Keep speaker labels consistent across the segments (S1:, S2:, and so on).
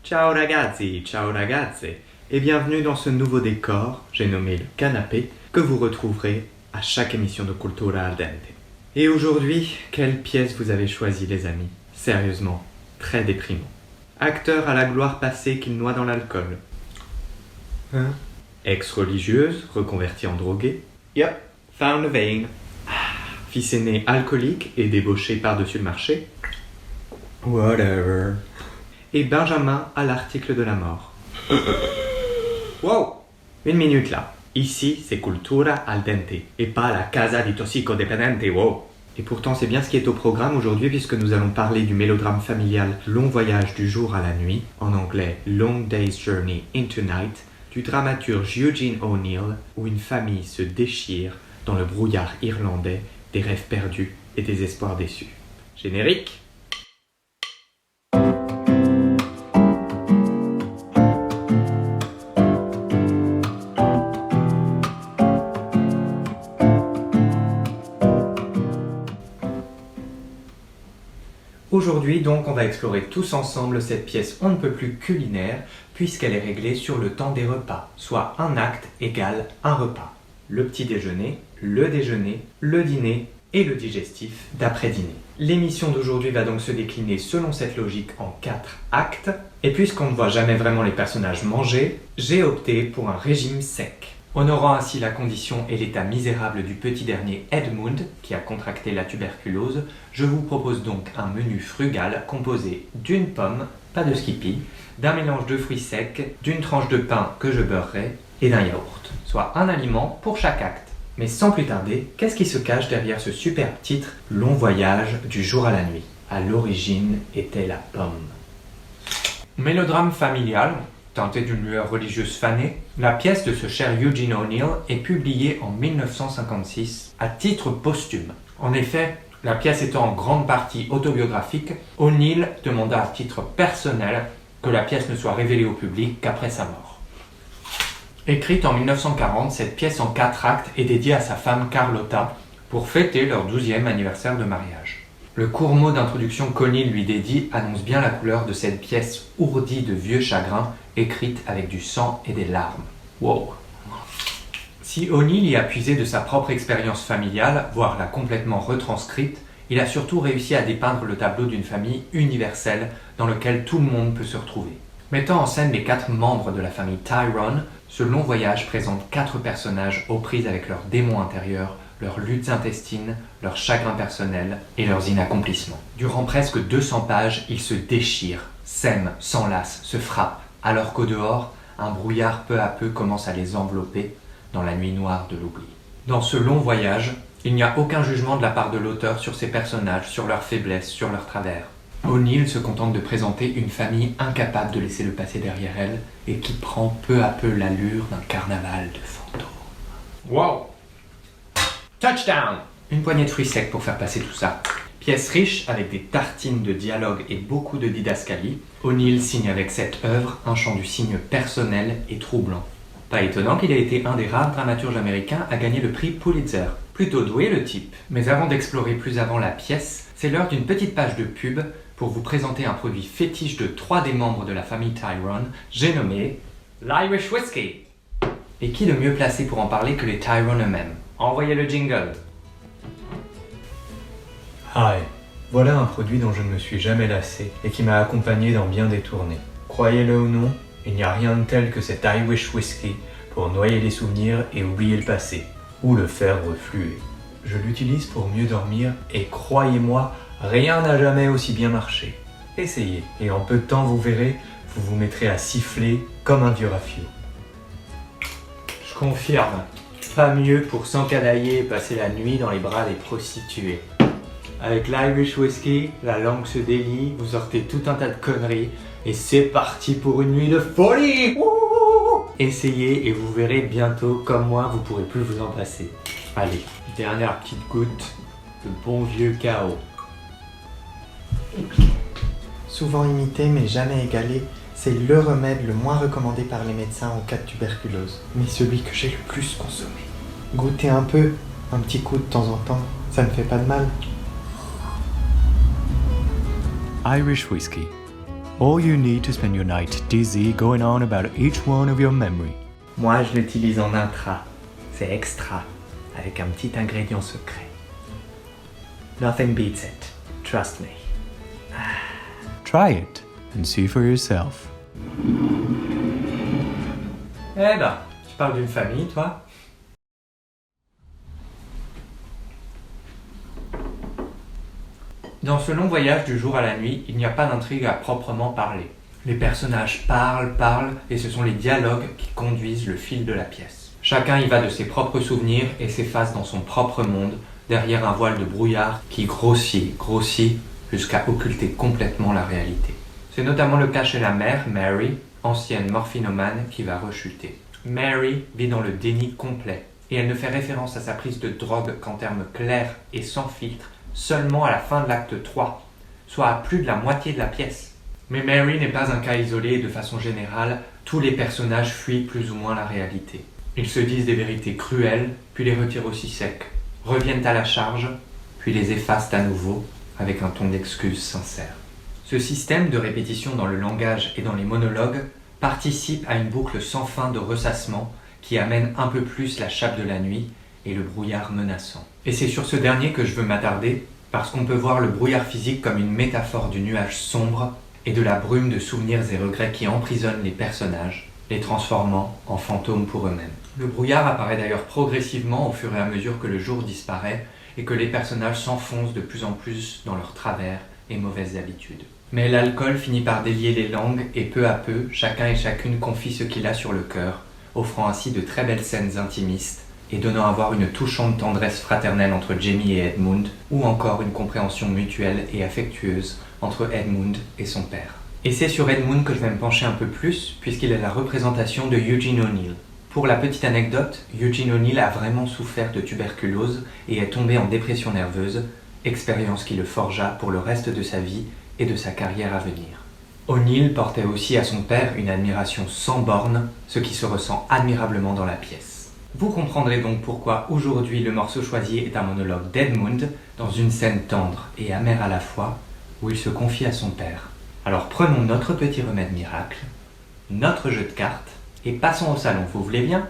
S1: ciao ragazze, et bienvenue dans ce nouveau décor, j'ai nommé le canapé, que vous retrouverez à chaque émission de Cultura al Dente. Et aujourd'hui, quelle pièce vous avez choisie les amis? Sérieusement, très déprimant. Acteur à la gloire passée qu'il noie dans l'alcool. Hein? Ex-religieuse, reconvertie en droguée. Yep, found a vein. Fils aîné alcoolique et débauché par-dessus le marché. Whatever. Et Benjamin à l'article de la mort. Wow! Une minute là. Ici, c'est Cultura al Dente et pas la Casa di Tossicodipendente, wow! Et pourtant, c'est bien ce qui est au programme aujourd'hui puisque nous allons parler du mélodrame familial Long voyage du jour à la nuit, en anglais Long Day's Journey into Night, du dramaturge Eugene O'Neill, où une famille se déchire dans le brouillard irlandais des rêves perdus et des espoirs déçus. Générique! Aujourd'hui donc on va explorer tous ensemble cette pièce on ne peut plus culinaire puisqu'elle est réglée sur le temps des repas, soit un acte égale un repas. Le petit déjeuner, le dîner et le digestif d'après-dîner. L'émission d'aujourd'hui va donc se décliner selon cette logique en 4 actes et puisqu'on ne voit jamais vraiment les personnages manger, j'ai opté pour un régime sec. Honorant ainsi la condition et l'état misérable du petit dernier Edmund, qui a contracté la tuberculose, je vous propose donc un menu frugal composé d'une pomme, pas de skippy, d'un mélange de fruits secs, d'une tranche de pain que je beurrerai et d'un yaourt. Soit un aliment pour chaque acte. Mais sans plus tarder, qu'est-ce qui se cache derrière ce superbe titre « Long voyage du jour à la nuit » À l'origine était la pomme. Mélodrame familial, teinté d'une lueur religieuse fanée, la pièce de ce cher Eugene O'Neill est publiée en 1956 à titre posthume. En effet, la pièce étant en grande partie autobiographique, O'Neill demanda à titre personnel que la pièce ne soit révélée au public qu'après sa mort. Écrite en 1940, cette pièce en 4 actes est dédiée à sa femme Carlotta pour fêter leur 12e anniversaire de mariage. Le court mot d'introduction qu'O'Neill lui dédie annonce bien la couleur de cette pièce ourdie de vieux chagrins, écrite avec du sang et des larmes. Wow! Si O'Neill y a puisé de sa propre expérience familiale, voire l'a complètement retranscrite, il a surtout réussi à dépeindre le tableau d'une famille universelle dans lequel tout le monde peut se retrouver. Mettant en scène les 4 membres de la famille Tyrone, ce long voyage présente 4 personnages aux prises avec leurs démons intérieurs, leurs luttes intestines, leurs chagrins personnels et leurs inaccomplissements. Durant presque 200 pages, ils se déchirent, s'aiment, s'enlacent, se frappent, alors qu'au dehors, un brouillard peu à peu commence à les envelopper dans la nuit noire de l'oubli. Dans ce long voyage, il n'y a aucun jugement de la part de l'auteur sur ses personnages, sur leurs faiblesses, sur leurs travers. O'Neill se contente de présenter une famille incapable de laisser le passé derrière elle et qui prend peu à peu l'allure d'un carnaval de fantômes. Wow! Touchdown! Une poignée de fruits secs pour faire passer tout ça. Pièce riche avec des tartines de dialogue et beaucoup de didascalie, O'Neill signe avec cette œuvre un chant du cygne personnel et troublant. Pas étonnant qu'il ait été un des rares dramaturges américains à gagner le prix Pulitzer. Plutôt doué le type. Mais avant d'explorer plus avant la pièce, c'est l'heure d'une petite page de pub pour vous présenter un produit fétiche de 3 des membres de la famille Tyrone, j'ai nommé l'Irish Whiskey. Et qui de mieux placé pour en parler que les Tyrone eux-mêmes? Envoyez le jingle. Hi, voilà un produit dont je ne me suis jamais lassé et qui m'a accompagné dans bien des tournées. Croyez-le ou non, il n'y a rien de tel que cet Irish Whiskey pour noyer les souvenirs et oublier le passé, ou le faire refluer. Je l'utilise pour mieux dormir et croyez-moi, rien n'a jamais aussi bien marché. Essayez, et en peu de temps vous verrez, vous vous mettrez à siffler comme un vieux rafio. Je confirme, pas mieux pour s'encanailler et passer la nuit dans les bras des prostituées. Avec l'Irish Whiskey, la langue se délie, vous sortez tout un tas de conneries, et c'est parti pour une nuit de folie! Wouh! Essayez et vous verrez bientôt, comme moi, vous pourrez plus vous en passer. Allez, dernière petite goutte de bon vieux chaos.
S2: Souvent imité mais jamais égalé, c'est le remède le moins recommandé par les médecins en cas de tuberculose, mais celui que j'ai le plus consommé. Goûtez un peu, un petit coup de temps en temps, ça ne fait pas de mal.
S3: Irish Whiskey. Or you need to spend your night dizzy going on about each one of your memory.
S1: Moi, je l'utilise en intra. C'est extra, avec un petit ingrédient secret. Nothing beats it. Trust me.
S3: Try it and see for yourself.
S1: Eh ben, tu parles d'une famille, toi? Dans ce long voyage du jour à la nuit, il n'y a pas d'intrigue à proprement parler. Les personnages parlent, et ce sont les dialogues qui conduisent le fil de la pièce. Chacun y va de ses propres souvenirs et s'efface dans son propre monde, derrière un voile de brouillard qui grossit, jusqu'à occulter complètement la réalité. C'est notamment le cas chez la mère, Mary, ancienne morphinomane, qui va rechuter. Mary vit dans le déni complet, et elle ne fait référence à sa prise de drogue qu'en termes clairs et sans filtre, seulement à la fin de l'acte 3, soit à plus de la moitié de la pièce. Mais Mary n'est pas un cas isolé et de façon générale, tous les personnages fuient plus ou moins la réalité. Ils se disent des vérités cruelles, puis les retirent aussi secs, reviennent à la charge, puis les effacent à nouveau, avec un ton d'excuse sincère. Ce système de répétition dans le langage et dans les monologues participe à une boucle sans fin de ressassement qui amène un peu plus la chape de la nuit et le brouillard menaçant. Et c'est sur ce dernier que je veux m'attarder, parce qu'on peut voir le brouillard physique comme une métaphore du nuage sombre et de la brume de souvenirs et regrets qui emprisonnent les personnages, les transformant en fantômes pour eux-mêmes. Le brouillard apparaît d'ailleurs progressivement au fur et à mesure que le jour disparaît et que les personnages s'enfoncent de plus en plus dans leurs travers et mauvaises habitudes. Mais l'alcool finit par délier les langues et peu à peu, chacun et chacune confie ce qu'il a sur le cœur, offrant ainsi de très belles scènes intimistes et donnant à voir une touchante tendresse fraternelle entre Jamie et Edmund, ou encore une compréhension mutuelle et affectueuse entre Edmund et son père. Et c'est sur Edmund que je vais me pencher un peu plus, puisqu'il est la représentation de Eugene O'Neill. Pour la petite anecdote, Eugene O'Neill a vraiment souffert de tuberculose et est tombé en dépression nerveuse, expérience qui le forgea pour le reste de sa vie et de sa carrière à venir. O'Neill portait aussi à son père une admiration sans bornes, ce qui se ressent admirablement dans la pièce. Vous comprendrez donc pourquoi aujourd'hui le morceau choisi est un monologue d'Edmund, dans une scène tendre et amère à la fois, où il se confie à son père. Alors prenons notre petit remède miracle, notre jeu de cartes, et passons au salon, vous voulez bien ?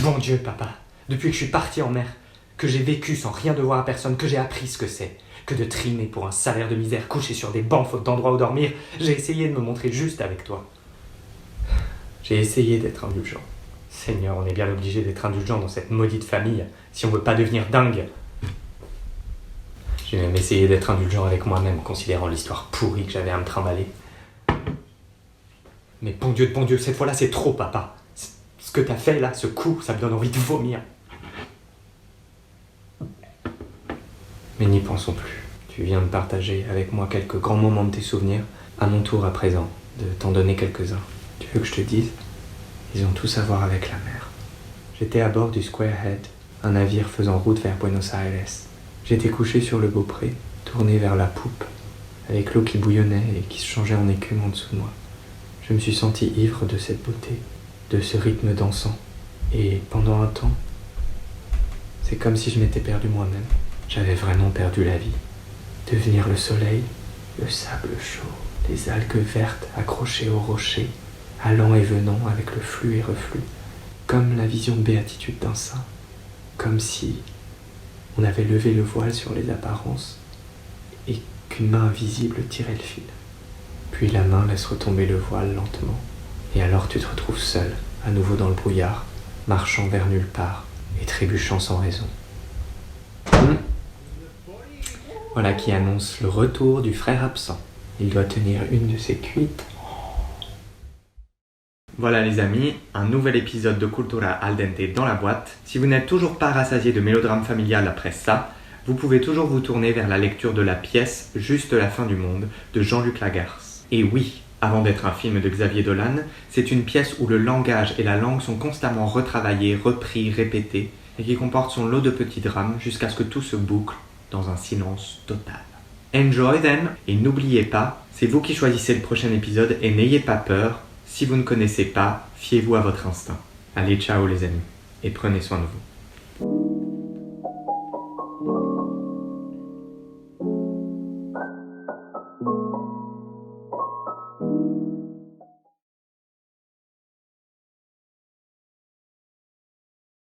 S1: Bon Dieu, papa, depuis que je suis parti en mer, que j'ai vécu sans rien devoir à personne, que j'ai appris ce que c'est, que de trimer pour un salaire de misère, couché sur des bancs faute d'endroit où dormir, j'ai essayé de me montrer juste avec toi. J'ai essayé d'être indulgent. Seigneur, on est bien obligé d'être indulgent dans cette maudite famille, si on veut pas devenir dingue. J'ai même essayé d'être indulgent avec moi-même, considérant l'histoire pourrie que j'avais à me trimballer. Mais bon Dieu, cette fois-là, c'est trop, papa. Ce que t'as fait, là, ce coup, ça me donne envie de vomir. Mais n'y pensons plus. Tu viens de partager avec moi quelques grands moments de tes souvenirs. À mon tour, à présent, de t'en donner quelques-uns. Tu veux que je te dise ? Ils ont tous à voir avec la mer. J'étais à bord du Squarehead, un navire faisant route vers Buenos Aires. J'étais couché sur le beaupré, tourné vers la poupe, avec l'eau qui bouillonnait et qui se changeait en écume en dessous de moi. Je me suis senti ivre de cette beauté, de ce rythme dansant. Et pendant un temps, c'est comme si je m'étais perdu moi-même. J'avais vraiment perdu la vie. Devenir le soleil, le sable chaud, les algues vertes accrochées aux rochers, allant et venant avec le flux et reflux, comme la vision de béatitude d'un saint, comme si on avait levé le voile sur les apparences et qu'une main invisible tirait le fil. Puis la main laisse retomber le voile lentement, et alors tu te retrouves seul, à nouveau dans le brouillard, marchant vers nulle part et trébuchant sans raison. Voilà qui annonce le retour du frère absent. Il doit tenir une de ses cuites. Voilà les amis, un nouvel épisode de Cultura al dente dans la boîte. Si vous n'êtes toujours pas rassasié de mélodrame familial après ça, vous pouvez toujours vous tourner vers la lecture de la pièce Juste la fin du monde de Jean-Luc Lagarce. Et oui, avant d'être un film de Xavier Dolan, c'est une pièce où le langage et la langue sont constamment retravaillés, repris, répétés, et qui comporte son lot de petits drames jusqu'à ce que tout se boucle dans un silence total. Enjoy them, et n'oubliez pas, c'est vous qui choisissez le prochain épisode et n'ayez pas peur, si vous ne connaissez pas, fiez-vous à votre instinct. Allez, ciao les amis, et prenez soin de vous.